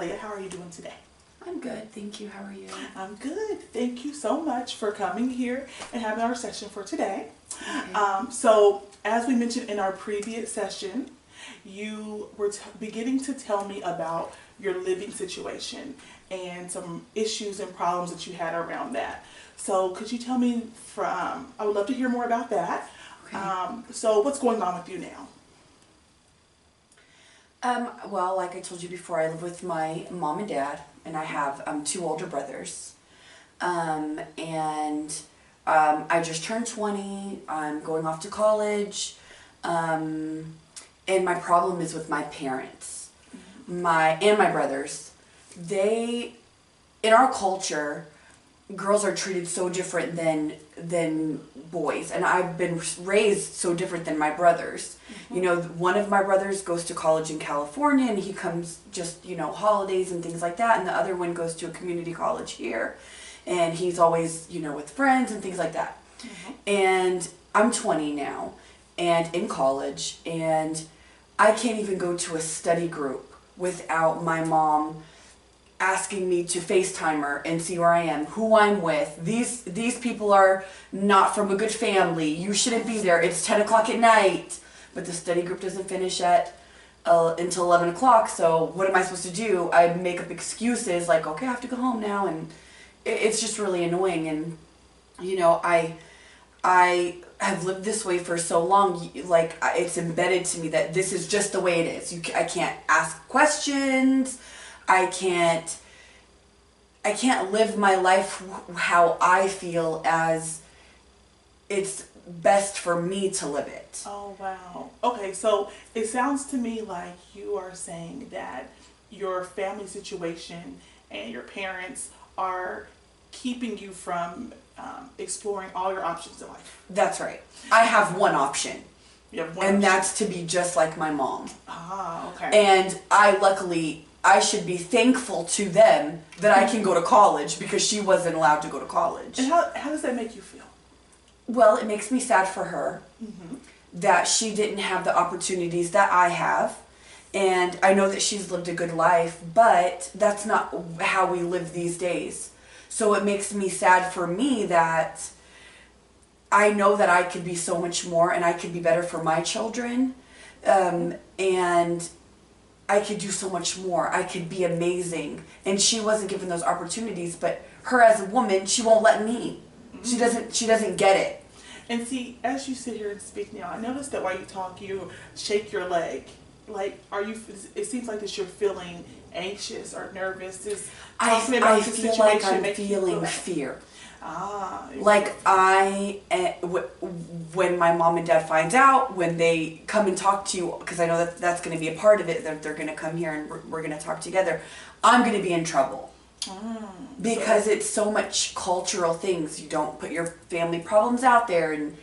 Leah, how are you doing today? I'm good, thank you. How are you? I'm good. Thank you so much for coming here and having our session for today. Okay. So, as we mentioned in our previous session, you were beginning to tell me about your living situation and some issues and problems that you had around that. So, could you tell me I would love to hear more about that. Okay. So, what's going on with you now? Well, like I told you before, I live with my mom and dad, and I have two older brothers. I just turned 20. I'm going off to college. And my problem is with my parents. My brothers. In our culture, girls are treated so different than boys, and I've been raised so different than my brothers. You know, one of my brothers goes to college in California, and he comes just, holidays and things like that, and the other one goes to a community college here, and he's always, with friends and things like that. And I'm 20 now, and in college, and I can't even go to a study group without my mom asking me to FaceTime her and see where I am, who I'm with. These people are not from a good family. You shouldn't be there. It's 10 o'clock at night. But the study group doesn't finish until 11 o'clock, so what am I supposed to do? I make up excuses like, okay, I have to go home now, and it's just really annoying. And, I have lived this way for so long, like, it's embedded to me that this is just the way it is. I can't ask questions. I can't live my life how I feel as it's best for me to live it. Oh, wow. Okay, so it sounds to me like you are saying that your family situation and your parents are keeping you from exploring all your options in life. That's right. I have one option. You have one and option. That's to be just like my mom. Ah, okay. And I should be thankful to them that I can go to college, because she wasn't allowed to go to college. And how does that make you feel? Well, it makes me sad for her that she didn't have the opportunities that I have. And I know that she's lived a good life, but that's not how we live these days. So it makes me sad for me that I know that I could be so much more, and I could be better for my children. And I could do so much more. I could be amazing. And she wasn't given those opportunities, but her as a woman, she won't let me. She doesn't get it. And see, as you sit here and speak now, I noticed that while you talk, you shake your leg. Like, it seems like that you're feeling anxious or nervous. I feel like I'm feeling fear. Ah. Like when my mom and dad finds out, when they come and talk to you, because I know that that's going to be a part of it, that they're going to come here and we're going to talk together, I'm going to be in trouble. Because it's so much cultural things. You don't put your family problems out there, and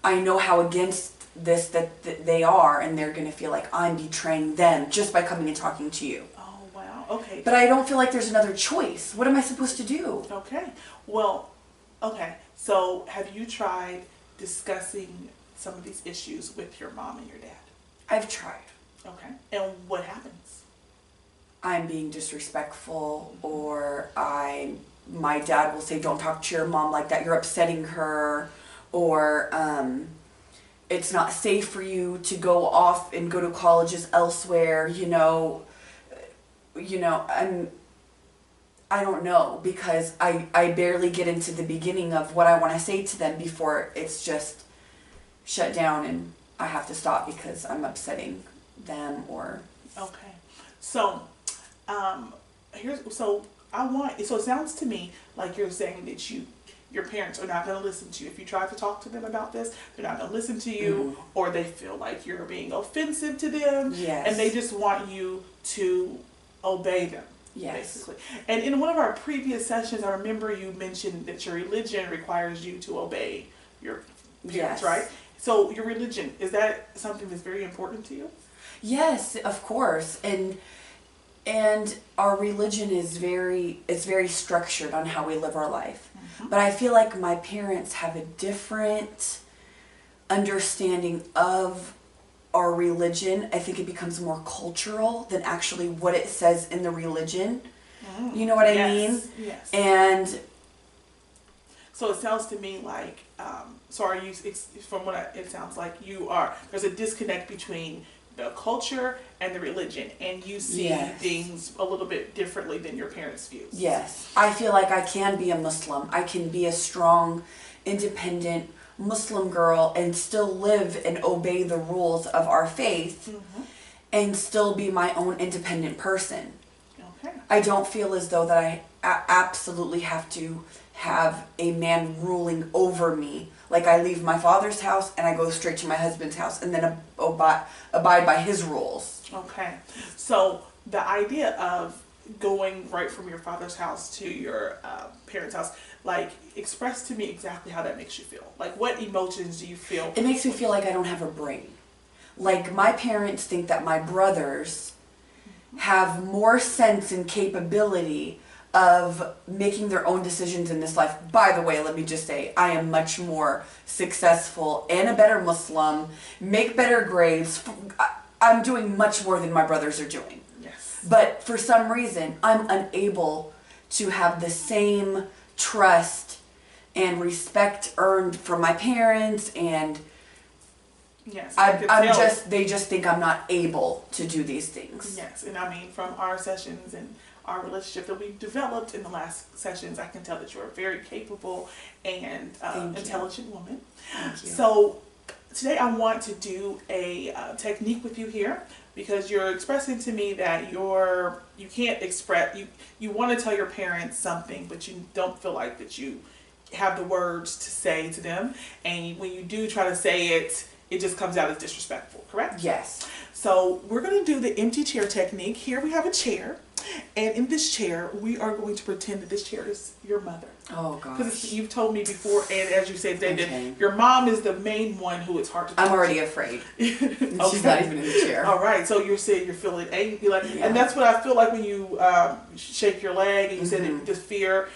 I know how against this that they are, and they're going to feel like I'm betraying them just by coming and talking to you. Oh, wow. Okay. But I don't feel like there's another choice. What am I supposed to do? Okay. Well, okay. So have you tried discussing some of these issues with your mom and your dad? I've tried. Okay. And what happens? I'm being disrespectful, or my dad will say, don't talk to your mom like that, you're upsetting her, or it's not safe for you to go off and go to colleges elsewhere, I don't know, because I barely get into the beginning of what I want to say to them before it's just shut down and I have to stop because I'm upsetting them or... Okay. So, so it sounds to me like you're saying that your parents are not going to listen to you. If you try to talk to them about this, they're not going to listen to you, or they feel like you're being offensive to them. Yes. And they just want you to obey them. Yes. Basically. And in one of our previous sessions, I remember you mentioned that your religion requires you to obey your parents, Yes. right? So your religion, is that something that's very important to you? Yes, of course. And our religion is very structured on how we live our life. But I feel like my parents have a different understanding of our religion, I think it becomes more cultural than actually what it says in the religion. You know what I mean? Yes. And so it sounds to me like, so are you, from what it sounds like, there's a disconnect between the culture and the religion, and you see things a little bit differently than your parents' views. Yes. I feel like I can be a Muslim. I can be a strong, independent Muslim girl and still live and obey the rules of our faith and still be my own independent person. Okay. I don't feel as though that I absolutely have to have a man ruling over me. Like I leave my father's house and I go straight to my husband's house and then abide by his rules. Okay. So the idea of going right from your father's house to your parents' house, like express to me exactly how that makes you feel. Like what emotions do you feel? It makes me feel like I don't have a brain. Like my parents think that my brothers have more sense and capability of making their own decisions in this life. By the way, let me just say, I am much more successful and a better Muslim, make better grades. I'm doing much more than my brothers are doing. Yes. But for some reason, I'm unable to have the same trust and respect earned from my parents, and yes, they just think I'm not able to do these things. Yes, and I mean, from our sessions and our relationship that we've developed in the last sessions, I can tell that you're a very capable and intelligent woman. Thank you. So today I want to do a technique with you here, because you're expressing to me that you can't express, you want to tell your parents something, but you don't feel like that you have the words to say to them, and when you do try to say it, it just comes out as disrespectful, correct? Yes. So we're going to do the empty chair technique. Here we have a chair, and in this chair we are going to pretend that this chair is your mother. Oh gosh. Because you've told me before, and as you said today, Okay. that your mom is the main one who it's hard to I'm talk already to. afraid. Okay. She's not even in the chair. All right, so you're saying you're feeling angry, like, Yeah. and that's what I feel like when you shake your leg and you said it, just fear.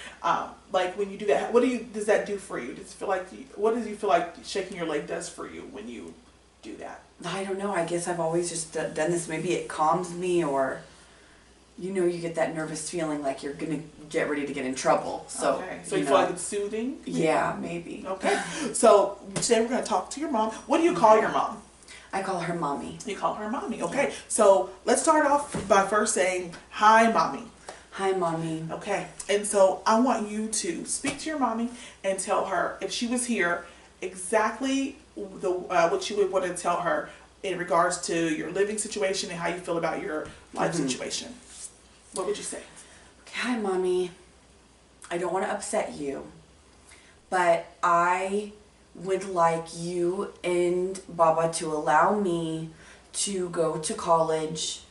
Like when you do that, does that do for you? Does it feel like what do you feel like shaking your leg does for you when you do that? I don't know. I guess I've always just done this. Maybe it calms me, or you get that nervous feeling like you're gonna get ready to get in trouble. So okay, so you feel like it's soothing? Yeah, maybe. Okay, so today we're gonna talk to your mom. What do you call your mom? I call her mommy. You call her mommy. Okay, so let's start off by first saying hi, mommy. Hi, mommy. Okay, and so I want you to speak to your mommy and tell her, if she was here, exactly what you would want to tell her in regards to your living situation and how you feel about your life situation. What would you say? Okay, hi, mommy. I don't want to upset you, but I would like you and Baba to allow me to go to college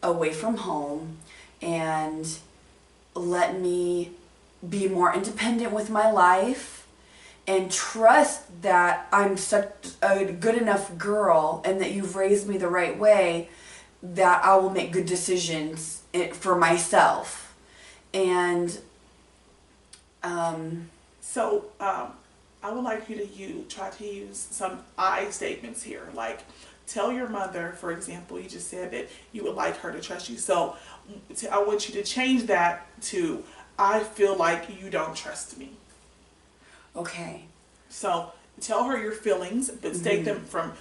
away from home and let me be more independent with my life and trust that I'm such a good enough girl and that you've raised me the right way that I will make good decisions for myself. And I would like you to try to use some I statements here. Like, tell your mother, for example, you just said that you would like her to trust you. So I want you to change that to, I feel like you don't trust me. okay. So tell her your feelings, but state them from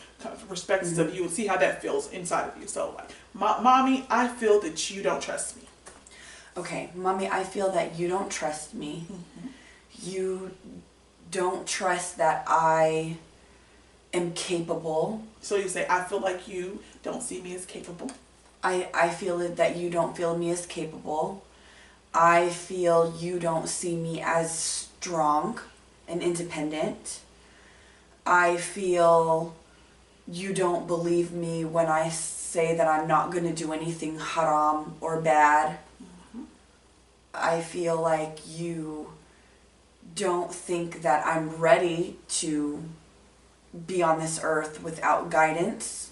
perspectives of you and see how that feels inside of you. So like, mommy, I feel that you don't trust me. Okay, mommy, I feel that you don't trust me. You don't trust that I am capable. So you say, I feel like you don't see me as capable. I feel that you don't feel me as capable. I feel you don't see me as strong and independent. I feel you don't believe me when I say that I'm not going to do anything haram or bad. I feel like you don't think that I'm ready to be on this earth without guidance.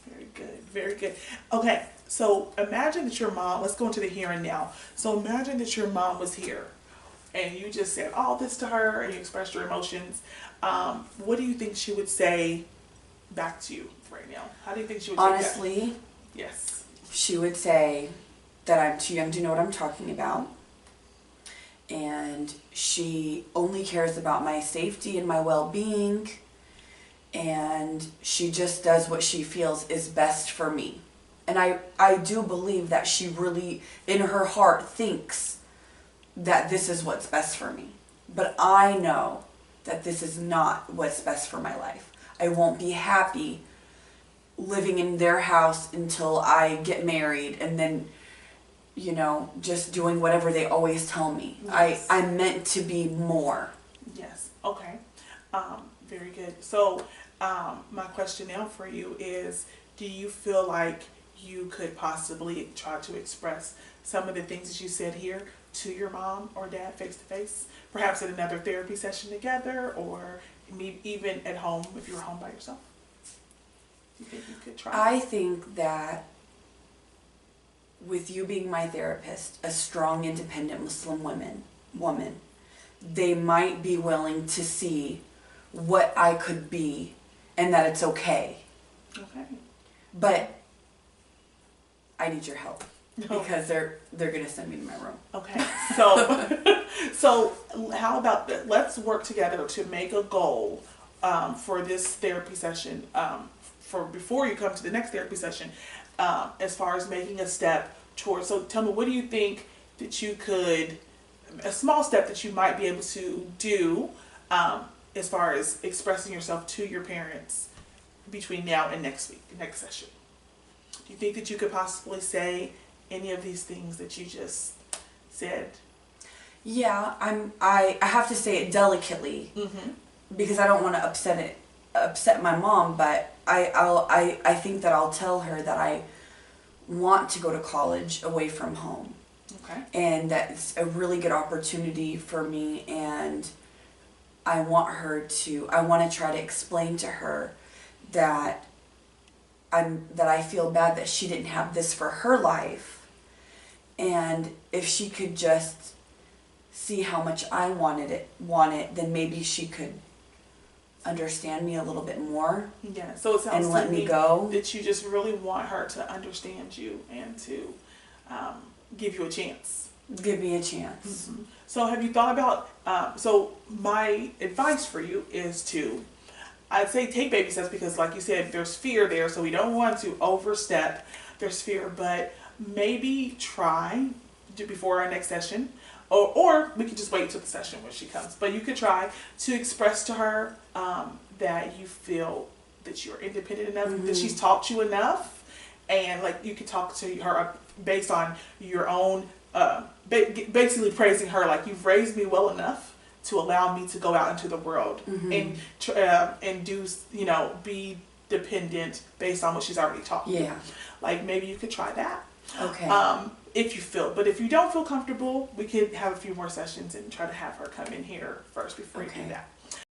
Very good, very good. Okay, so imagine that your mom, let's go into the here and now. So imagine that your mom was here and you just said all this to her and you expressed your emotions. What do you think she would say back to you right now? How do you think she would take that? Honestly, Yes. she would say that I'm too young to know what I'm talking about. And she only cares about my safety and my well-being. And she just does what she feels is best for me. And I do believe that she really, in her heart, thinks that this is what's best for me. But I know that this is not what's best for my life. I won't be happy living in their house until I get married and then, you know, just doing whatever they always tell me. Yes. I'm meant to be more. Yes. Okay. Very good. So, my question now for you is, do you feel like you could possibly try to express some of the things that you said here to your mom or dad face to face? Perhaps in another therapy session together, or maybe even at home if you're home by yourself? Do you think you could try? I think that with you being my therapist, a strong, independent Muslim woman, they might be willing to see what I could be and that it's okay. Okay. But I need your help No. because they're gonna send me to my room. Okay. So, so how about that? Let's work together to make a goal for this therapy session. For before you come to the next therapy session, as far as making a step towards. So tell me, what do you think that you could, a small step that you might be able to do, as far as expressing yourself to your parents between now and next week, next session? Do you think that you could possibly say any of these things that you just said? Yeah, I have to say it delicately because I don't want to upset my mom, but I think that I'll tell her that I want to go to college away from home. Okay. And that it's a really good opportunity for me, and I want to try to explain to her that I feel bad that she didn't have this for her life, and if she could just see how much I want it, then maybe she could understand me a little bit more. Yeah. So it sounds and let to me go. that you just really want her to understand you and to give you a chance. Give me a chance. Mm-hmm. So have you thought about? So my advice for you is to, I'd say take baby steps, because like you said, there's fear there, so we don't want to overstep. There's fear, but maybe try before our next session, or we could just wait till the session when she comes. But you could try to express to her that you feel that you're independent enough, that she's taught you enough, and like you could talk to her based on your own, basically praising her, like, you've raised me well enough to allow me to go out into the world and do, you know, be dependent based on what she's already taught you. Yeah. Like maybe you could try that. Okay. If you feel, but if you don't feel comfortable, we could have a few more sessions and try to have her come in here first before you do that.